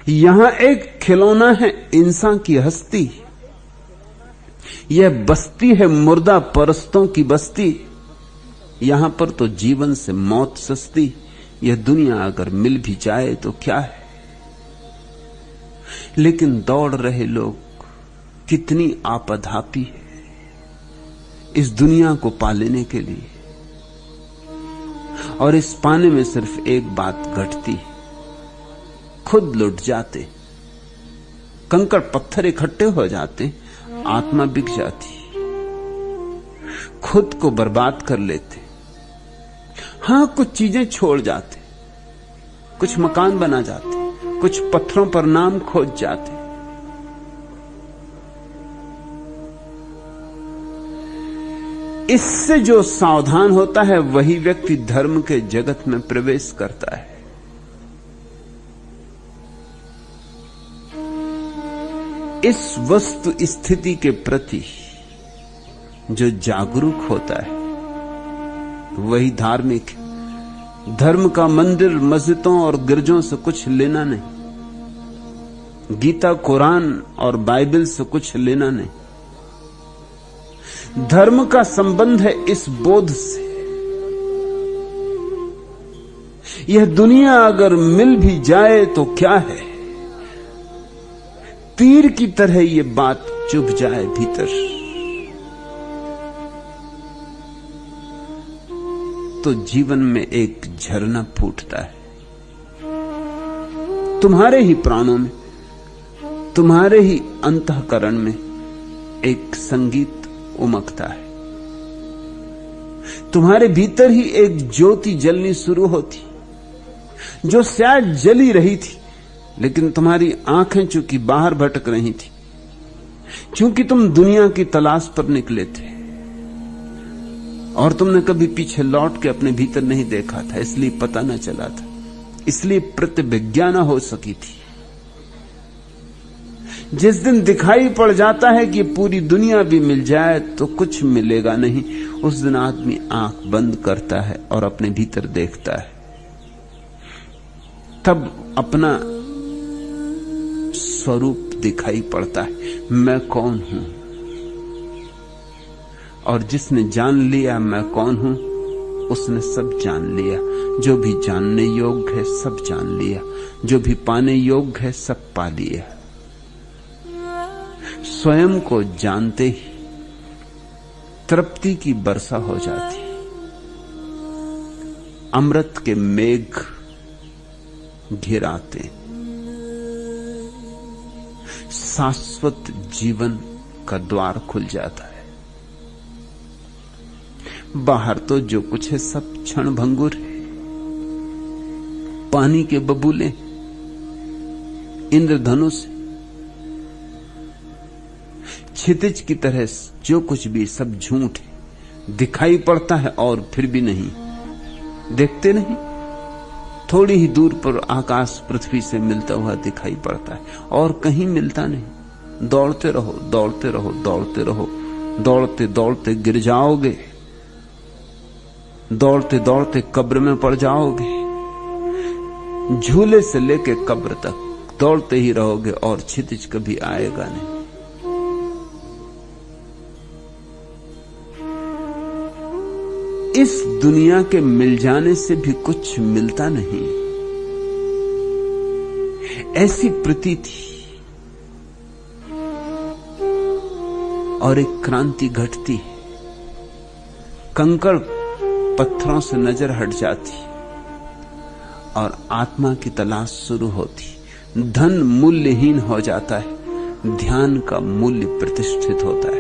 यहां एक खिलौना है इंसान की हस्ती। यह बस्ती है मुर्दा परस्तों की बस्ती। यहां पर तो जीवन से मौत सस्ती। यह दुनिया अगर मिल भी जाए तो क्या है। लेकिन दौड़ रहे लोग कितनी आपधापी है इस दुनिया को पा लेने के लिए, और इस पाने में सिर्फ एक बात घटती है, खुद लुट जाते, कंकड़ पत्थर इकट्ठे हो जाते, आत्मा बिक जाती, खुद को बर्बाद कर लेते। हां, कुछ चीजें छोड़ जाते, कुछ मकान बना जाते, कुछ पत्थरों पर नाम खोज जाते। इससे जो सावधान होता है वही व्यक्ति धर्म के जगत में प्रवेश करता है। इस वस्तु स्थिति के प्रति जो जागरूक होता है वही धार्मिक है। धर्म का मंदिर, मस्जिदों और गिरजों से कुछ लेना नहीं, गीता, कुरान और बाइबल से कुछ लेना नहीं। धर्म का संबंध है इस बोध से, यह दुनिया अगर मिल भी जाए तो क्या है। तीर की तरह यह बात चुभ जाए भीतर तो जीवन में एक झरना फूटता है। तुम्हारे ही प्राणों में, तुम्हारे ही अंतःकरण में एक संगीत उमकता है। तुम्हारे भीतर ही एक ज्योति जलनी शुरू होती, जो शायद जली रही थी, लेकिन तुम्हारी आंखें चूंकि बाहर भटक रही थी, क्योंकि तुम दुनिया की तलाश पर निकले थे और तुमने कभी पीछे लौट के अपने भीतर नहीं देखा था, इसलिए पता न चला था, इसलिए प्रतिभिज्ञा न हो सकी थी। जिस दिन दिखाई पड़ जाता है कि पूरी दुनिया भी मिल जाए तो कुछ मिलेगा नहीं, उस दिन आदमी आंख बंद करता है और अपने भीतर देखता है। तब अपना स्वरूप दिखाई पड़ता है, मैं कौन हूं। और जिसने जान लिया मैं कौन हूं, उसने सब जान लिया। जो भी जानने योग्य है सब जान लिया, जो भी पाने योग्य है सब पा लिया। स्वयं को जानते ही तृप्ति की वर्षा हो जाती, अमृत के मेघ घिर आते, शाश्वत जीवन का द्वार खुल जाता है। बाहर तो जो कुछ है सब क्षण भंगुर है, पानी के बबूले, इंद्रधनुष, क्षितिज की तरह जो कुछ भी सब झूठ है। दिखाई पड़ता है और फिर भी नहीं देखते। नहीं, थोड़ी ही दूर पर आकाश पृथ्वी से मिलता हुआ दिखाई पड़ता है और कहीं मिलता नहीं। दौड़ते रहो, दौड़ते रहो, दौड़ते रहो, दौड़ते दौड़ते गिर जाओगे, दौड़ते दौड़ते कब्र में पड़ जाओगे। झूले से लेके कब्र तक दौड़ते ही रहोगे और क्षितिज कभी आएगा नहीं। इस दुनिया के मिल जाने से भी कुछ मिलता नहीं, ऐसी प्रतीति। और एक क्रांति घटती है, कंकड़ पत्थरों से नजर हट जाती और आत्मा की तलाश शुरू होती। धन मूल्यहीन हो जाता है, ध्यान का मूल्य प्रतिष्ठित होता है।